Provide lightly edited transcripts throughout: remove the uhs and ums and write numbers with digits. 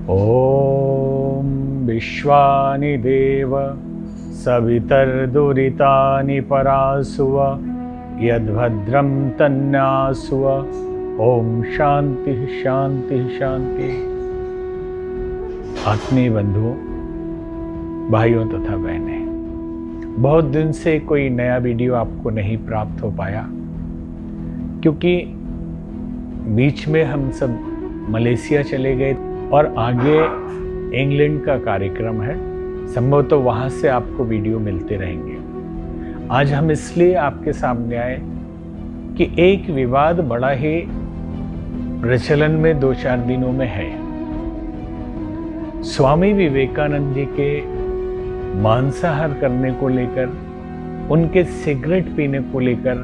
ॐ विश्वानि देव सवितर्दुरितानि परासुव यद्भद्रं तन्नासुव। ओम शांति शांति शांति। आत्मीय बंधुओं, भाइयों तथा बहनें, बहुत दिन से कोई नया वीडियो आपको नहीं प्राप्त हो पाया क्योंकि बीच में हम सब मलेशिया चले गए और आगे इंग्लैंड का कार्यक्रम है। संभवतः वहाँ से आपको वीडियो मिलते रहेंगे। आज हम इसलिए आपके सामने आए कि एक विवाद बड़ा ही प्रचलन में 2-4 दिनों में है। स्वामी विवेकानंद जी के मांसाहार करने को लेकर, उनके सिगरेट पीने को लेकर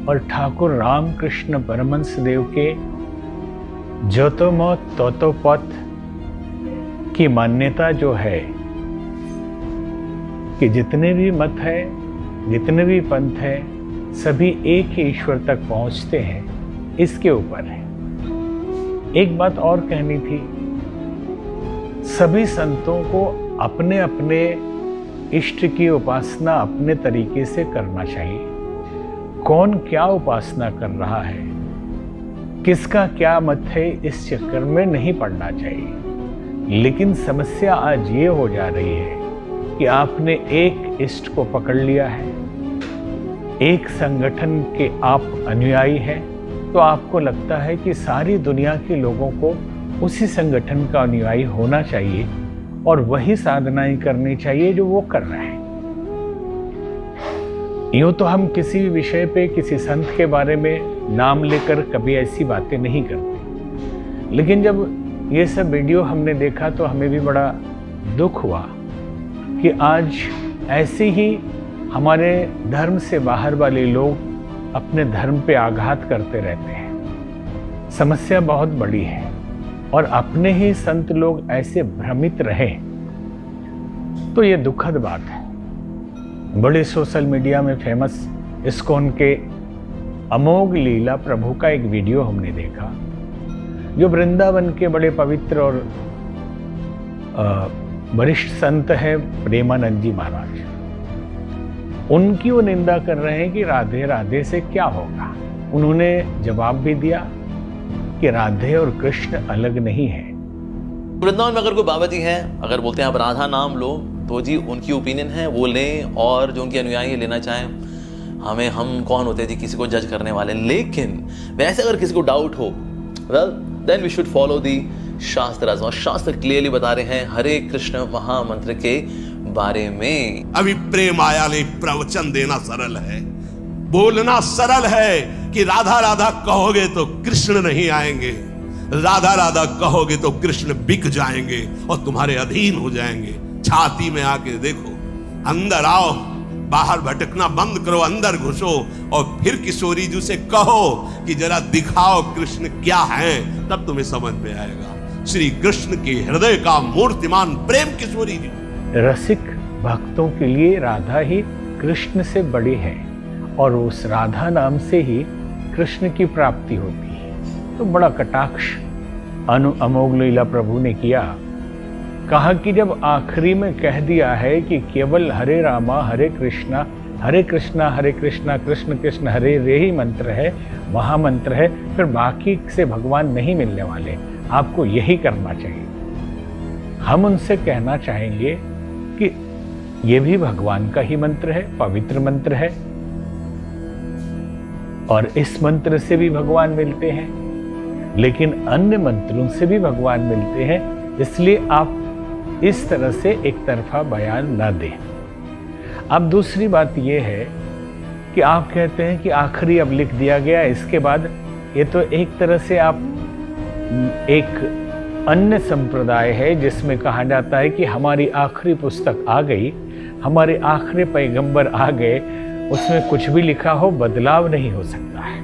और ठाकुर रामकृष्ण परमहंस देव के जोतो मत तोतो पथ की मान्यता जो है कि जितने भी मत है, जितने भी पंथ है, सभी एक ही ईश्वर तक पहुंचते हैं, इसके ऊपर है। एक बात और कहनी थी, सभी संतों को अपने अपने इष्ट की उपासना अपने तरीके से करना चाहिए। कौन क्या उपासना कर रहा है, किसका क्या मत है, इस चक्कर में नहीं पड़ना चाहिए। लेकिन समस्या आज ये हो जा रही है कि आपने एक इष्ट को पकड़ लिया है, एक संगठन के आप अनुयायी हैं, तो आपको लगता है कि सारी दुनिया के लोगों को उसी संगठन का अनुयायी होना चाहिए और वही साधनाएं करनी चाहिए जो वो कर रहे हैं। यूं तो हम किसी भी विषय पे किसी संत के बारे में नाम लेकर कभी ऐसी बातें नहीं करते, लेकिन जब ये सब वीडियो हमने देखा तो हमें भी बड़ा दुख हुआ कि आज ऐसे ही हमारे धर्म से बाहर वाले लोग अपने धर्म पे आघात करते रहते हैं। समस्या बहुत बड़ी है और अपने ही संत लोग ऐसे भ्रमित रहे तो ये दुखद बात है। बड़े सोशल मीडिया में फेमस इस्कॉन के अमोघ लीला प्रभु का एक वीडियो हमने देखा, जो वृंदावन के बड़े पवित्र और वरिष्ठ संत है प्रेमानंद जी महाराज। उनकी वो निंदा कर रहे हैं कि राधे राधे से क्या होगा। उन्होंने जवाब भी दिया कि राधे और कृष्ण अलग नहीं है। वृंदावन में अगर कोई बाबा जी हैं, अगर बोलते हैं आप राधा नाम लो, तो जी उनकी ओपिनियन है, वो लें, और जो उनके अनुयायी लेना चाहें। हम कौन होते हैं जी किसी को जज करने वाले। लेकिन वैसे अगर किसी को डाउट हो, well then we should follow the shastra. Shastra clearly बता रहे हैं हरे कृष्ण महामंत्र के बारे में। अभी प्रेम आया नहीं, प्रवचन देना सरल है, बोलना सरल है कि राधा राधा कहोगे तो कृष्ण नहीं आएंगे, राधा राधा कहोगे तो कृष्ण बिक जाएंगे और तुम्हारे अधीन हो जाएंगे। छाती में आके देखो, अंदर आओ, बाहर भटकना बंद करो, अंदर घुसो और फिर किशोरी जी से कहो कि जरा दिखाओ कृष्ण क्या है, तब तुम्हें समझ में आएगा। श्री कृष्ण के हृदय का मूर्तिमान प्रेम किशोरी जी। रसिक भक्तों के लिए राधा ही कृष्ण से बड़ी है और उस राधा नाम से ही कृष्ण की प्राप्ति होती है। तो बड़ा कटाक्ष अमोघ लीला प्रभु ने किया। कहा कि जब आखिरी में कह दिया है कि केवल हरे रामा हरे कृष्णा हरे कृष्णा कृष्ण कृष्ण हरे रे ही मंत्र है, महामंत्र है, फिर बाकी से भगवान नहीं मिलने वाले, आपको यही करना चाहिए। हम उनसे कहना चाहेंगे कि ये भी भगवान का ही मंत्र है, पवित्र मंत्र है और इस मंत्र से भी भगवान मिलते हैं, लेकिन अन्य मंत्रों से भी भगवान मिलते हैं। इसलिए आप इस तरह से एक तरफा बयान ना दें। अब दूसरी बात यह है कि आप कहते हैं कि आखिरी अब लिख दिया गया, इसके बाद ये तो एक तरह से आप एक अन्य संप्रदाय है जिसमें कहा जाता है कि हमारी आखिरी पुस्तक आ गई, हमारे आखिरी पैगंबर आ गए, उसमें कुछ भी लिखा हो बदलाव नहीं हो सकता है।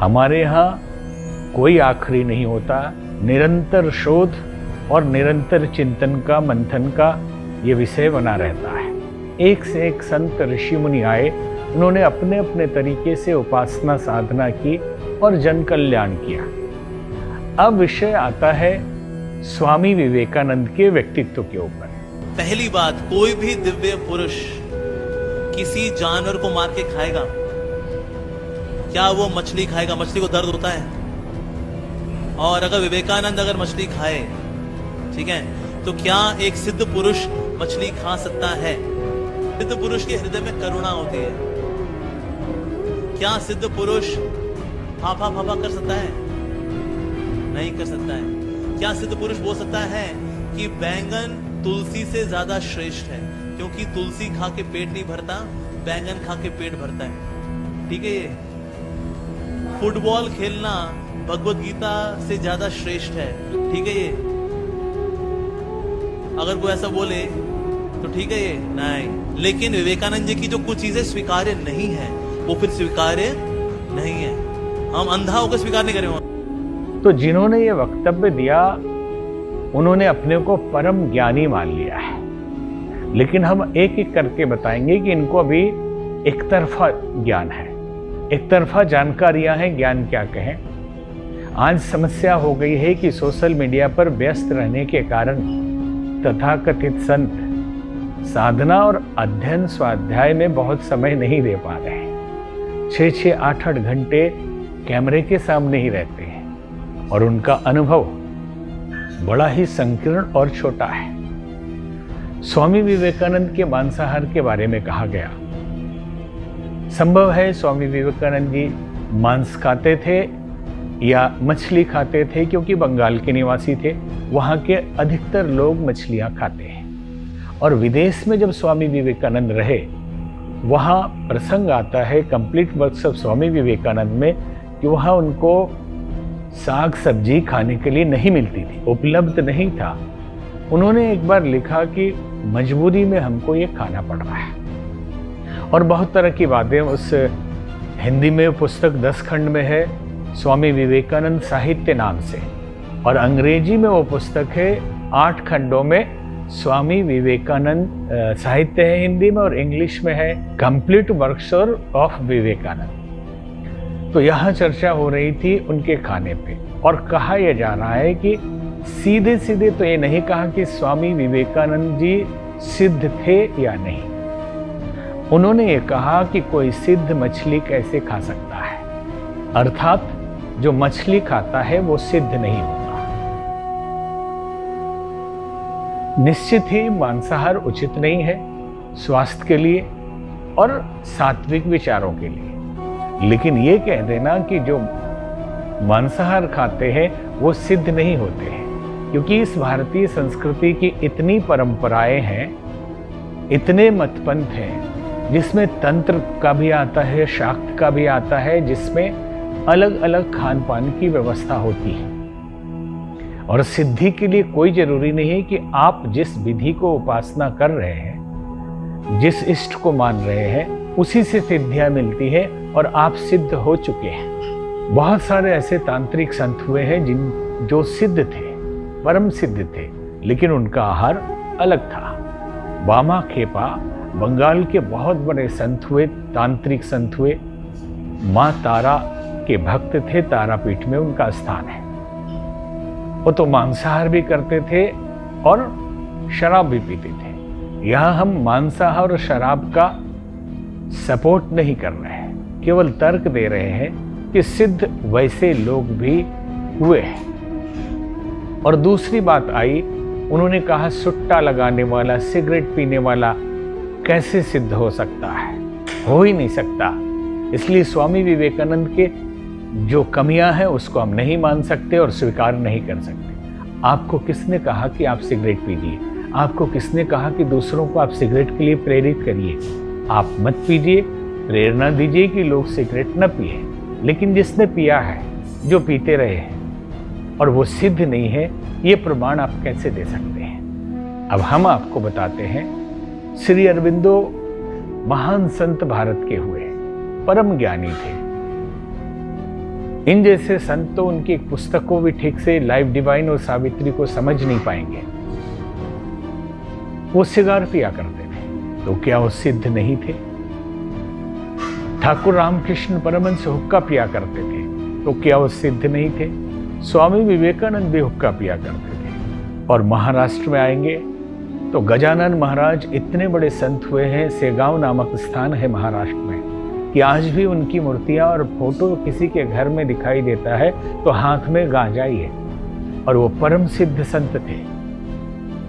हमारे यहाँ कोई आखिरी नहीं होता, निरंतर शोध और निरंतर चिंतन का, मंथन का ये विषय बना रहता है। एक से एक संत ऋषि मुनि आए, उन्होंने अपने अपने तरीके से उपासना साधना की और जन कल्याण किया। अब विषय आता है स्वामी विवेकानंद के व्यक्तित्व के ऊपर। पहली बात, कोई भी दिव्य पुरुष किसी जानवर को मार के खाएगा? क्या वो मछली खाएगा? मछली को दर्द होता है? और अगर विवेकानंद अगर मछली खाए, ठीक है, तो क्या एक सिद्ध पुरुष मछली खा सकता है? सिद्ध पुरुष के हृदय में करुणा होती है। क्या सिद्ध पुरुष फाफा फाफा कर सकता है? नहीं कर सकता है। क्या सिद्ध पुरुष बोल सकता है कि बैंगन तुलसी से ज्यादा श्रेष्ठ है, क्योंकि तुलसी खा के पेट नहीं भरता, बैंगन खा के पेट भरता है? ठीक है। ये फुटबॉल खेलना भगवत गीता से ज्यादा श्रेष्ठ है, ठीक है। ये अगर कोई ऐसा बोले तो ठीक है, ये नहीं। लेकिन विवेकानंद जी की जो कुछ चीजें स्वीकार्य नहीं है, वो फिर स्वीकार्य नहीं है। हम अंधा होकर स्वीकार नहीं करेंगे। तो जिन्होंने ये वक्तव्य दिया उन्होंने अपने को परम ज्ञानी मान लिया है, लेकिन हम एक एक करके बताएंगे कि इनको अभी एक तरफा ज्ञान है, एक तरफा जानकारियां हैं। ज्ञान क्या कहें। आज समस्या हो गई है कि सोशल मीडिया पर व्यस्त रहने के कारण तथाकथित संत साधना और अध्ययन स्वाध्याय में बहुत समय नहीं दे पा रहे हैं। 6-6, 8-8 घंटे कैमरे के सामने ही रहते हैं और उनका अनुभव बड़ा ही संकीर्ण और छोटा है। स्वामी विवेकानंद के मांसाहार के बारे में कहा गया, संभव है स्वामी विवेकानंद जी मांस खाते थे या मछली खाते थे, क्योंकि बंगाल के निवासी थे। वहाँ के अधिकतर लोग मछलियाँ खाते हैं। और विदेश में जब स्वामी विवेकानंद रहे, वहाँ प्रसंग आता है complete works of Swami Vivekananda में कि वहाँ उनको साग सब्जी खाने के लिए नहीं मिलती थी, उपलब्ध नहीं था। उन्होंने एक बार लिखा कि मजबूरी में हमको ये खाना पड़ रहा है। और बहुत तरह की बातें उस हिंदी में पुस्तक 10 खंड में है, स्वामी विवेकानंद साहित्य नाम से, और अंग्रेजी में वो पुस्तक है 8 खंडों में स्वामी विवेकानंद साहित्य है हिंदी में, और इंग्लिश में है कंप्लीट वर्क्स ऑफ विवेकानंद। तो यहाँ चर्चा हो रही थी उनके खाने पे, और कहा यह जा रहा है कि सीधे सीधे तो ये नहीं कहा कि स्वामी विवेकानंद जी सिद्ध थे या नहीं। उन्होंने ये कहा कि कोई सिद्ध मछली कैसे खा सकता है, अर्थात जो मछली खाता है वो सिद्ध नहीं होता। निश्चित ही मांसाहार उचित नहीं है स्वास्थ्य के लिए और सात्विक विचारों के लिए, लेकिन ये कह देना कि जो मांसाहार खाते हैं वो सिद्ध नहीं होते हैं, क्योंकि इस भारतीय संस्कृति की इतनी परंपराएं हैं, इतने मतपंथ हैं, जिसमें तंत्र का भी आता है, शाक्त का भी आता है, जिसमें अलग अलग खान पान की व्यवस्था होती है। और सिद्धि के लिए कोई जरूरी नहीं है कि आप जिस विधि को उपासना कर रहे हैं, जिस इष्ट को मान रहे हैं, उसी से सिद्धियां मिलती है और आप सिद्ध हो चुके हैं। बहुत सारे ऐसे तांत्रिक संत हुए हैं जो सिद्ध थे, परम सिद्ध थे, लेकिन उनका आहार अलग था। बामा खेपा बंगाल के बहुत बड़े संत हुए, तांत्रिक संत हुए, माँ तारा के भक्त थे, तारापीठ में उनका स्थान है। वो तो मांसाहार भी करते थे और शराब भी पीते थे। यहाँ हम मांसाहार और शराब का सपोर्ट नहीं कर रहे हैं, केवल तर्क दे रहे हैं कि सिद्ध वैसे लोग भी हुए हैं। और दूसरी बात आई, उन्होंने कहा सुट्टा लगाने वाला, सिगरेट पीने वाला कैसे सिद्ध हो सकता है? हो ही नहीं सकता। इसलिए स्वामी विवेकानंद के जो कमियां हैं उसको हम नहीं मान सकते और स्वीकार नहीं कर सकते। आपको किसने कहा कि आप सिगरेट पीजिए? आपको किसने कहा कि दूसरों को आप सिगरेट के लिए प्रेरित करिए? आप मत पीजिए, प्रेरणा दीजिए कि लोग सिगरेट न पिए। लेकिन जिसने पिया है, जो पीते रहे हैं और वो सिद्ध नहीं है, ये प्रमाण आप कैसे दे सकते हैं? अब हम आपको बताते हैं, श्री अरविंदो महान संत भारत के हुए, परम ज्ञानी थे। इन जैसे संत तो उनकी पुस्तक को भी ठीक से लाइफ डिवाइन और सावित्री को समझ नहीं पाएंगे। वो सिगार पिया करते थे, तो क्या वो सिद्ध नहीं थे? ठाकुर रामकृष्ण परमहंस हुक्का पिया करते थे, तो क्या वो सिद्ध नहीं थे? स्वामी विवेकानंद भी हुक्का पिया करते थे, और महाराष्ट्र में आएंगे तो गजानन महाराज इतने बड़े संत हुए हैं। सेगांव नामक स्थान है महाराष्ट्र में कि आज भी उनकी मूर्तियां और फोटो किसी के घर में दिखाई देता है तो हाथ में गांजा ही है। और वो परम सिद्ध संत थे।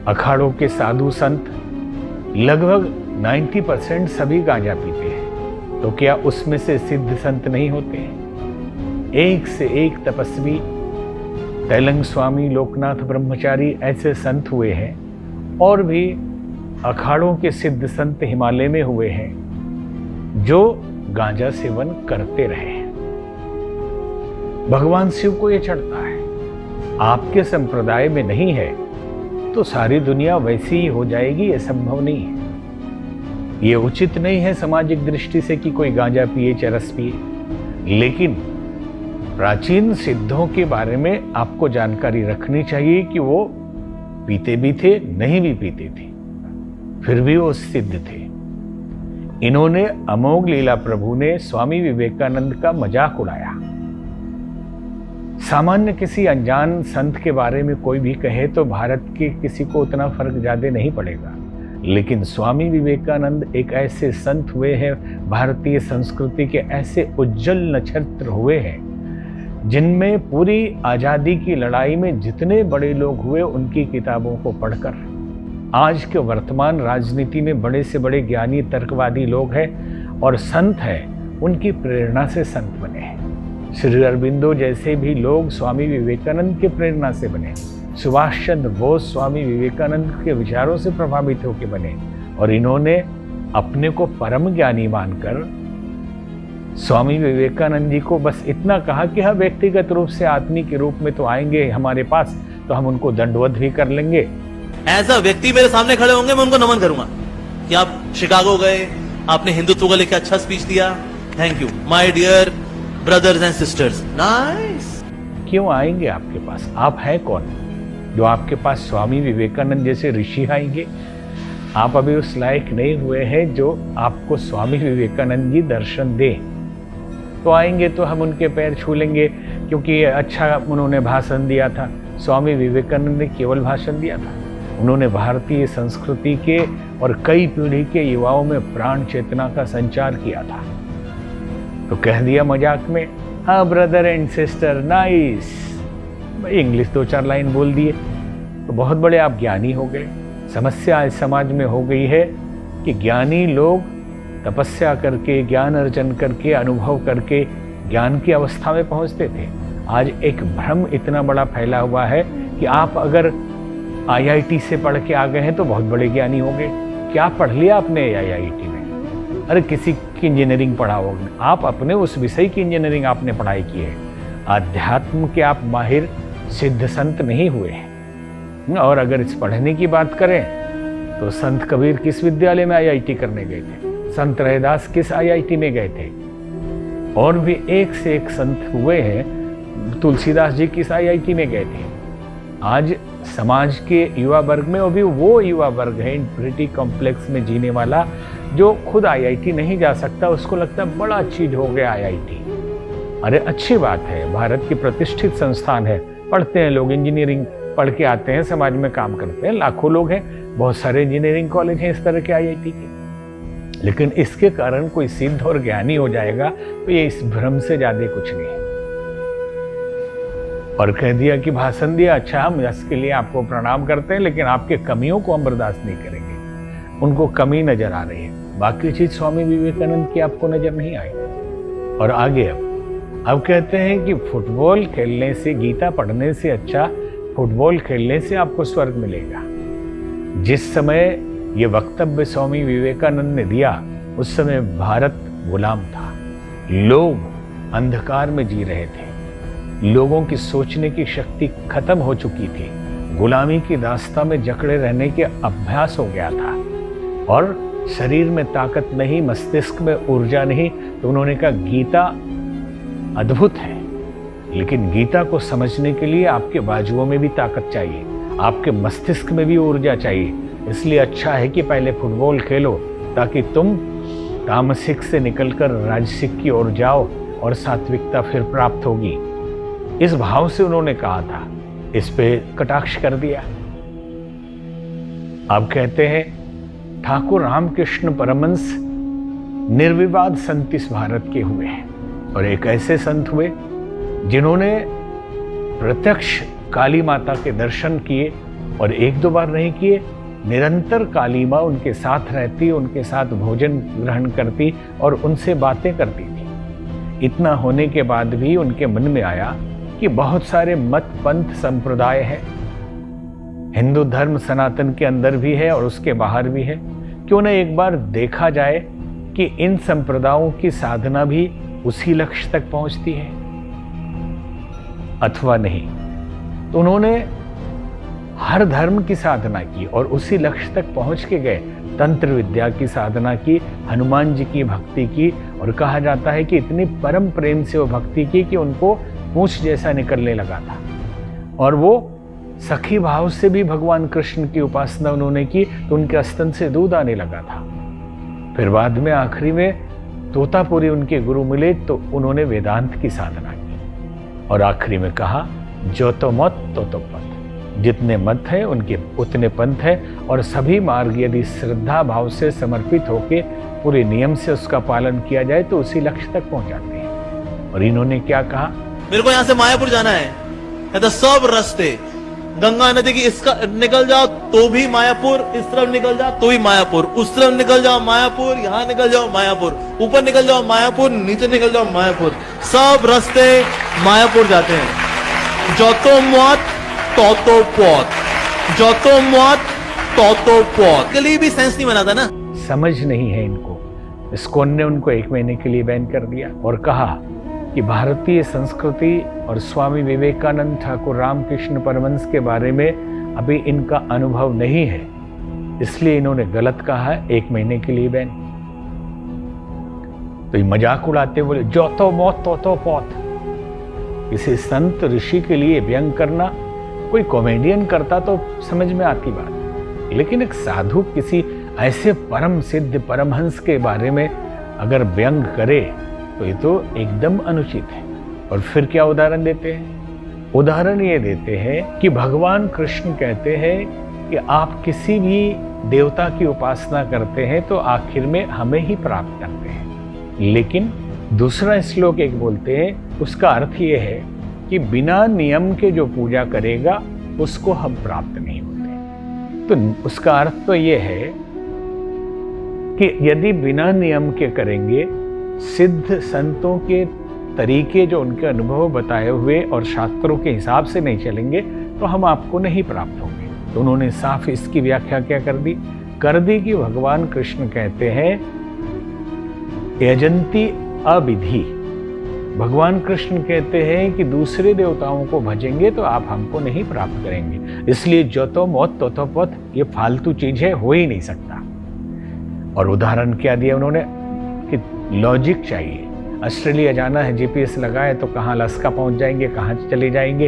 अखाड़ों के साधु संत लगभग 90% सभी गांजा पीते हैं, तो क्या उसमें से सिद्ध संत नहीं होते हैं? एक से एक तपस्वी, तैलंग स्वामी, लोकनाथ ब्रह्मचारी ऐसे संत हुए हैं। और भी अखाड़ों के सिद्ध संत हिमालय में हुए हैं जो गांजा सेवन करते रहे हैं। भगवान शिव को यह चढ़ता है। आपके संप्रदाय में नहीं है तो सारी दुनिया वैसी ही हो जाएगी, यह संभव नहीं है। यह उचित नहीं है सामाजिक दृष्टि से कि कोई गांजा पिए, चरस पिए। लेकिन प्राचीन सिद्धों के बारे में आपको जानकारी रखनी चाहिए कि वो पीते भी थे, नहीं भी पीते थे, फिर भी वो सिद्ध थे। इन्होंने अमोघ लीला प्रभु ने स्वामी विवेकानंद का मजाक उड़ाया। सामान्य किसी अनजान संत के बारे में कोई भी कहे तो भारत के किसी को उतना फर्क ज्यादा नहीं पड़ेगा, लेकिन स्वामी विवेकानंद एक ऐसे संत हुए हैं, भारतीय संस्कृति के ऐसे उज्जवल नक्षत्र हुए हैं जिनमें पूरी आजादी की लड़ाई में जितने बड़े लोग हुए उनकी किताबों को पढ़कर आज के वर्तमान राजनीति में बड़े से बड़े ज्ञानी तर्कवादी लोग हैं और संत हैं, उनकी प्रेरणा से संत बने हैं। श्री अरबिंदो जैसे भी लोग स्वामी विवेकानंद के प्रेरणा से बने। सुभाष चंद्र बोस स्वामी विवेकानंद के विचारों से प्रभावित होकर बने और इन्होंने अपने को परम ज्ञानी मानकर स्वामी विवेकानंद जी को बस इतना कहा कि हाँ, व्यक्तिगत रूप से आदमी के रूप में तो आएंगे हमारे पास तो हम उनको दंडवत भी कर लेंगे। ऐसा व्यक्ति मेरे सामने खड़े होंगे, मैं उनको नमन करूंगा कि आप शिकागो गए, आपने हिंदुत्व को लेकर अच्छा स्पीच दिया, thank you my dear brothers and sisters, nice. क्यों आएंगे आपके पास? आप हैं कौन जो आपके पास स्वामी विवेकानंद जैसे ऋषि आएंगे? आप अभी उस लायक नहीं हुए हैं जो आपको स्वामी विवेकानंद जी दर्शन दें। तो आएंगे तो हम उनके पैर छू लेंगे क्योंकि अच्छा उन्होंने भाषण दिया था। स्वामी विवेकानंद ने केवल भाषण दिया था, उन्होंने भारतीय संस्कृति के और कई पीढ़ी के युवाओं में प्राण चेतना का संचार किया था। तो कह दिया मजाक में, हाँ brother and sister, nice, English 2-4 line बोल दिए तो बहुत बड़े आप ज्ञानी हो गए। समस्या इस समाज में हो गई है कि ज्ञानी लोग तपस्या करके, ज्ञान अर्जन करके, अनुभव करके ज्ञान की अवस्था में पहुंचते थे। आज एक भ्रम इतना बड़ा फैला हुआ है कि आप अगर IIT से पढ़ के आ गए हैं तो बहुत बड़े ज्ञानी हो गए। क्या पढ़ लिया आपने IIT में? अरे किसी की इंजीनियरिंग पढ़ा होगा, आप अपने उस विषय की इंजीनियरिंग आपने पढ़ाई की है। अध्यात्म के आप माहिर सिद्ध संत नहीं हुए हैं। और अगर इस पढ़ने की बात करें तो संत कबीर किस विद्यालय में IIT करने गए थे? संत रैदास किस IIT में गए थे? और भी एक से एक संत हुए हैं। तुलसीदास जी किस IIT में गए थे? आज समाज के युवा वर्ग में, और भी वो युवा वर्ग है इन्फिनिटी कॉम्प्लेक्स में जीने वाला जो खुद IIT नहीं जा सकता, उसको लगता है बड़ा चीज हो गया IIT। अरे अच्छी बात है, भारत की प्रतिष्ठित संस्थान है, पढ़ते हैं लोग, इंजीनियरिंग पढ़ के आते हैं, समाज में काम करते हैं, लाखों लोग हैं, बहुत सारे इंजीनियरिंग कॉलेज हैं इस तरह के IIT के। लेकिन इसके कारण कोई सिद्ध और ज्ञानी हो जाएगा तो ये इस भ्रम से ज्यादा कुछ नहीं है। और कह दिया कि भाषण दिया, अच्छा हम इसके लिए आपको प्रणाम करते हैं, लेकिन आपके कमियों को हम बर्दाश्त नहीं करेंगे। उनको कमी नजर आ रही है, बाकी चीज स्वामी विवेकानंद की आपको नजर नहीं आई। और आगे अब कहते हैं कि फुटबॉल खेलने से, गीता पढ़ने से अच्छा फुटबॉल खेलने से आपको स्वर्ग मिलेगा। जिस समय ये वक्तव्य स्वामी विवेकानंद ने दिया उस समय भारत गुलाम था, लोग अंधकार में जी रहे थे, लोगों की सोचने की शक्ति खत्म हो चुकी थी, गुलामी की दास्ता में जकड़े रहने के अभ्यास हो गया था और शरीर में ताकत नहीं, मस्तिष्क में ऊर्जा नहीं। तो उन्होंने कहा गीता अद्भुत है, लेकिन गीता को समझने के लिए आपके बाजुओं में भी ताकत चाहिए, आपके मस्तिष्क में भी ऊर्जा चाहिए। इसलिए अच्छा है कि पहले फुटबॉल खेलो ताकि तुम तामसिक से निकलकर राजसिक की ओर जाओ और सात्विकता फिर प्राप्त होगी। इस भाव से उन्होंने कहा था, इस पे कटाक्ष कर दिया। आप कहते हैं ठाकुर रामकृष्ण परमहंस निर्विवाद संत इस भारत के हुए हैं और एक ऐसे संत हुए जिन्होंने प्रत्यक्ष काली माता के दर्शन किए और एक दो बार नहीं किए, निरंतर काली माँ उनके साथ रहती, उनके साथ भोजन ग्रहण करती और उनसे बातें करती थी। इतना होने के बाद भी उनके मन में आया कि बहुत सारे मत पंथ संप्रदाय हैं, हिंदू धर्म सनातन के अंदर भी है और उसके बाहर भी है, क्यों न एक बार देखा जाए कि इन संप्रदायों की साधना भी उसी लक्ष्य तक पहुंचती है अथवा नहीं। तो उन्होंने हर धर्म की साधना की और उसी लक्ष्य तक पहुंच के गए। तंत्र विद्या की साधना की, हनुमान जी की भक्ति की और कहा जाता है कि इतनी परम प्रेम से वो भक्ति की कि उनको पूंछ जैसा निकलने लगा था और वो सखी भाव से भी भगवान कृष्ण की उपासना उन्होंने की तो उनके स्तन से दूध आने लगा था। फिर बाद में आखिरी में तोतापुरी उनके गुरु मिले तो उन्होंने वेदांत की साधना की और आखिरी में कहा जो तो मत तो पथ, जितने मत है उनके उतने पंथ है और सभी मार्ग यदि श्रद्धा भाव से समर्पित होके पूरे नियम से उसका पालन किया जाए तो उसी लक्ष्य तक पहुंच जाते हैं। और इन्होंने क्या कहा, मेरे को यहाँ से मायापुर जाना है, कहता सब रास्ते गंगा नदी की इसका निकल जाओ तो भी मायापुर, इस तरफ निकल जाओ तो भी मायापुर, उस तरफ निकल जाओ मायापुर, यहाँ निकल जाओ मायापुर, ऊपर निकल जाओ मायापुर, नीचे निकल जाओ मायापुर, सब रास्ते मायापुर जाते हैं। जो तो मौत तो पौत, जो तो मौत तो पौत। के लिए भी सेंस नहीं बनाता ना, समझ नहीं है इनको। इस्कॉन ने उनको 1 महीने के लिए बैन कर दिया और कहा कि भारतीय संस्कृति और स्वामी विवेकानंद ठाकुर रामकृष्ण परमहंस के बारे में अभी इनका अनुभव नहीं है, इसलिए इन्होंने गलत कहा है। 1 महीने के लिए बैन। तो ये मजाक उड़ाते बोले जो तो मौत तो पौत। किसी संत ऋषि के लिए व्यंग करना कोई कॉमेडियन करता तो समझ में आती बात, लेकिन एक साधु किसी ऐसे परम सिद्ध परमहंस के बारे में अगर व्यंग करे तो ये तो एकदम अनुचित है। और फिर क्या उदाहरण देते हैं? उदाहरण ये देते हैं कि भगवान कृष्ण कहते हैं कि आप किसी भी देवता की उपासना करते हैं तो आखिर में हमें ही प्राप्त करते हैं। लेकिन दूसरा श्लोक एक बोलते हैं, उसका अर्थ ये है कि बिना नियम के जो पूजा करेगा उसको हम प्राप्त नहीं होते। तो उसका अर्थ तो ये है कि यदि बिना नियम के करेंगे, सिद्ध संतों के तरीके जो उनके अनुभव बताए हुए और शास्त्रों के हिसाब से नहीं चलेंगे तो हम आपको नहीं प्राप्त होंगे। तो उन्होंने साफ इसकी व्याख्या क्या कर दी कि भगवान कृष्ण कहते हैं यजंती अविधि। भगवान कृष्ण कहते हैं कि दूसरे देवताओं को भजेंगे तो आप हमको नहीं प्राप्त करेंगे, इसलिए जो तो मौत तो पथ ये फालतू चीज है, हो ही नहीं सकता। और उदाहरण क्या दिया उन्होंने कि लॉजिक चाहिए। ऑस्ट्रेलिया जाना है, जीपीएस लगाए तो कहाँ लस्का पहुंच जाएंगे, कहाँ चले जाएंगे,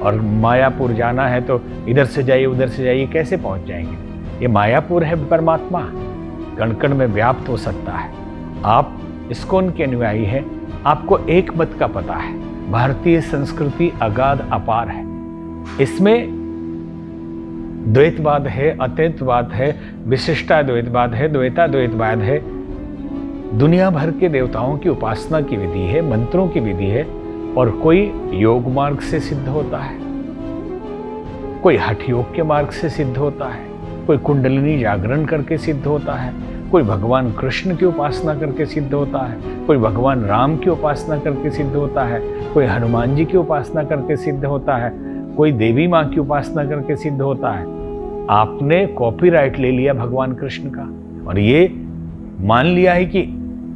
और मायापुर जाना है तो इधर से जाइए उधर से जाइए, कैसे पहुंच जाएंगे? ये मायापुर है परमात्मा, कण कण में व्याप्त हो सकता है। आप इस्कॉन के अनुयायी हैं, आपको एक मत का पता है, भारतीय संस्कृति अगाध अपार है, इसमें द्वैतवाद है, अद्वैतवाद है, विशिष्टाद्वैतवाद है, द्वैताद्वैतवाद है, दुनिया भर के देवताओं की उपासना की विधि है, मंत्रों की विधि है, और कोई योग मार्ग से सिद्ध होता है, कोई हठ योग के मार्ग से सिद्ध होता है, कोई कुंडलिनी जागरण करके सिद्ध होता है, कोई भगवान कृष्ण की उपासना करके सिद्ध होता है, कोई भगवान राम की उपासना करके सिद्ध होता है, कोई हनुमान जी की उपासना करके सिद्ध होता है, कोई देवी माँ की उपासना करके सिद्ध होता है। आपने कॉपीराइट ले लिया भगवान कृष्ण का और ये मान लिया है कि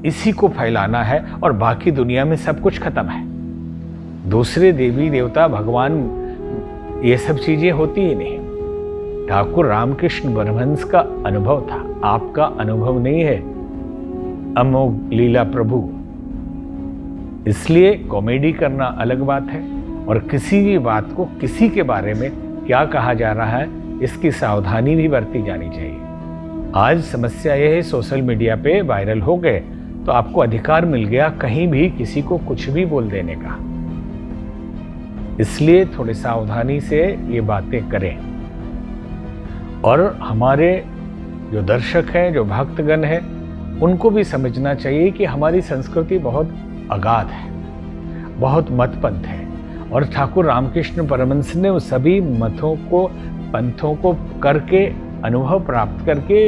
इसी को फैलाना है और बाकी दुनिया में सब कुछ खत्म है, दूसरे देवी देवता भगवान ये सब चीजें होती ही नहीं। ठाकुर रामकृष्ण परमहंस का अनुभव था, आपका अनुभव नहीं है। अमोघ लीला प्रभु, इसलिए कॉमेडी करना अलग बात है और किसी भी बात को किसी के बारे में क्या कहा जा रहा है इसकी सावधानी भी बरती जानी चाहिए। आज समस्या यह है, सोशल मीडिया पे वायरल हो गए तो आपको अधिकार मिल गया कहीं भी किसी को कुछ भी बोल देने का, इसलिए थोड़ी सावधानी से ये बातें करें। और हमारे जो दर्शक हैं, जो भक्तगण हैं, उनको भी समझना चाहिए कि हमारी संस्कृति बहुत अगाध है, बहुत मतपंथ है। और ठाकुर रामकृष्ण परमहंस ने उस सभी मतों को, पंथों को करके, अनुभव प्राप्त करके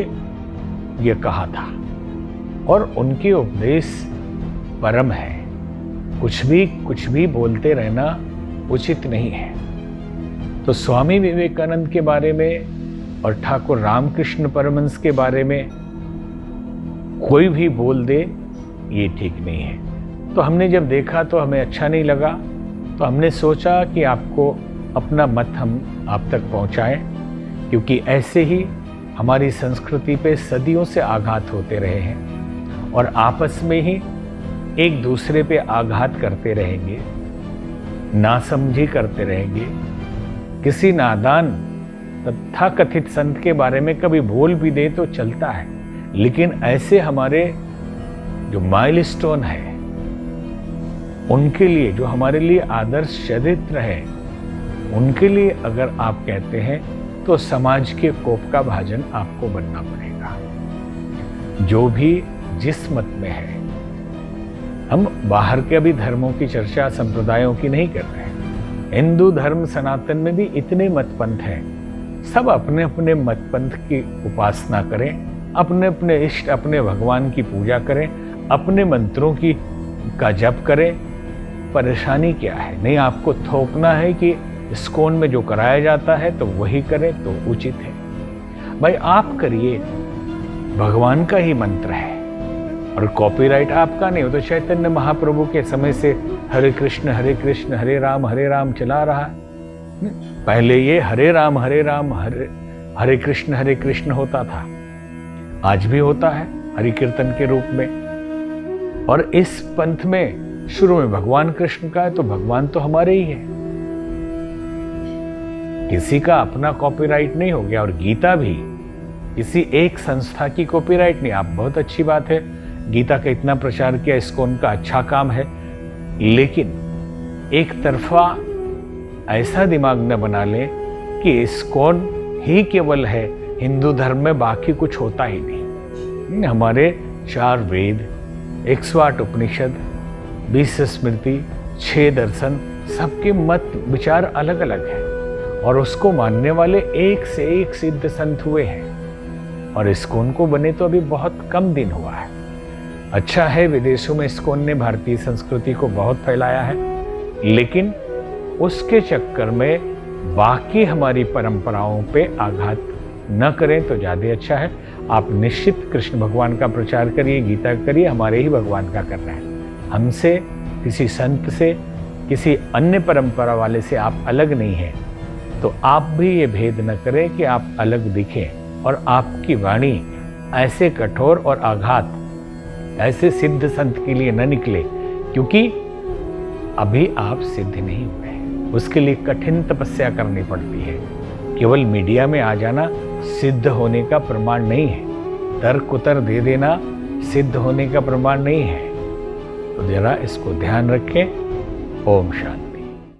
ये कहा था। और उनके उपदेश परम है। कुछ भी बोलते रहना उचित नहीं है। तो स्वामी विवेकानंद के बारे में और ठाकुर रामकृष्ण परमहंस के बारे में कोई भी बोल दे, ये ठीक नहीं है। तो हमने जब देखा तो हमें अच्छा नहीं लगा, तो हमने सोचा कि आपको अपना मत हम आप तक पहुंचाएं, क्योंकि ऐसे ही हमारी संस्कृति पे सदियों से आघात होते रहे हैं और आपस में ही एक दूसरे पे आघात करते रहेंगे, नासमझी करते रहेंगे। किसी नादान तथाकथित संत के बारे में कभी बोल भी दे तो चलता है, लेकिन ऐसे हमारे जो माइलस्टोन है, उनके लिए, जो हमारे लिए आदर्श चरित्र है, उनके लिए अगर आप कहते हैं तो समाज के कोप का भाजन आपको बनना पड़ेगा। जो भी जिस मत में है, हम बाहर के अभी धर्मों की चर्चा, संप्रदायों की नहीं कर रहे हैं। हिंदू धर्म सनातन में भी इतने मतपंथ हैं। सब अपने अपने मतपंथ की उपासना करें, अपने अपने इष्ट, अपने भगवान की पूजा करें, अपने मंत्रों का जप करें। परेशानी क्या है? नहीं, आपको थोपना है कि इस्कॉन में जो कराया जाता है तो वही करें तो उचित है। भाई आप करिए, भगवान का ही मंत्र है और कॉपीराइट आपका नहीं हो। तो चैतन्य महाप्रभु के समय से हरे कृष्ण हरे राम चला रहा है। पहले ये हरे राम हरे कृष्ण होता था, आज भी होता है हरि कीर्तन के रूप में। और इस पंथ में शुरू में भगवान कृष्ण का है, तो भगवान तो हमारे ही है, किसी का अपना कॉपीराइट नहीं हो गया। और गीता भी किसी एक संस्था की कॉपीराइट नहीं। आप, बहुत अच्छी बात है, गीता का इतना प्रचार किया, इस्कॉन का अच्छा काम है, लेकिन एक तरफा ऐसा दिमाग न बना लें कि इस्कॉन ही केवल है हिंदू धर्म में, बाकी कुछ होता ही नहीं। हमारे 4 वेद, 108 उपनिषद, 20 स्मृति, 6 दर्शन, सबके मत विचार अलग अलग है और उसको मानने वाले एक से एक सिद्ध संत हुए हैं। और इस्कॉन को बने तो अभी बहुत कम दिन हुआ है। अच्छा है, विदेशों में इस्कॉन ने भारतीय संस्कृति को बहुत फैलाया है, लेकिन उसके चक्कर में बाकी हमारी परंपराओं पे आघात न करें तो ज़्यादा अच्छा है। आप निश्चित कृष्ण भगवान का प्रचार करिए, गीता करिए, हमारे ही भगवान का करना है। हमसे, किसी संत से, किसी अन्य परंपरा वाले से आप अलग नहीं हैं। तो आप भी ये भेद न करें कि आप अलग दिखें और आपकी वाणी ऐसे कठोर और आघात ऐसे सिद्ध संत के लिए न निकले, क्योंकि अभी आप सिद्ध नहीं हुए हैं। उसके लिए कठिन तपस्या करनी पड़ती है। केवल मीडिया में आ जाना सिद्ध होने का प्रमाण नहीं है। तर्क उत्तर दे देना सिद्ध होने का प्रमाण नहीं है। तो जरा इसको ध्यान रखें। ओम शांति।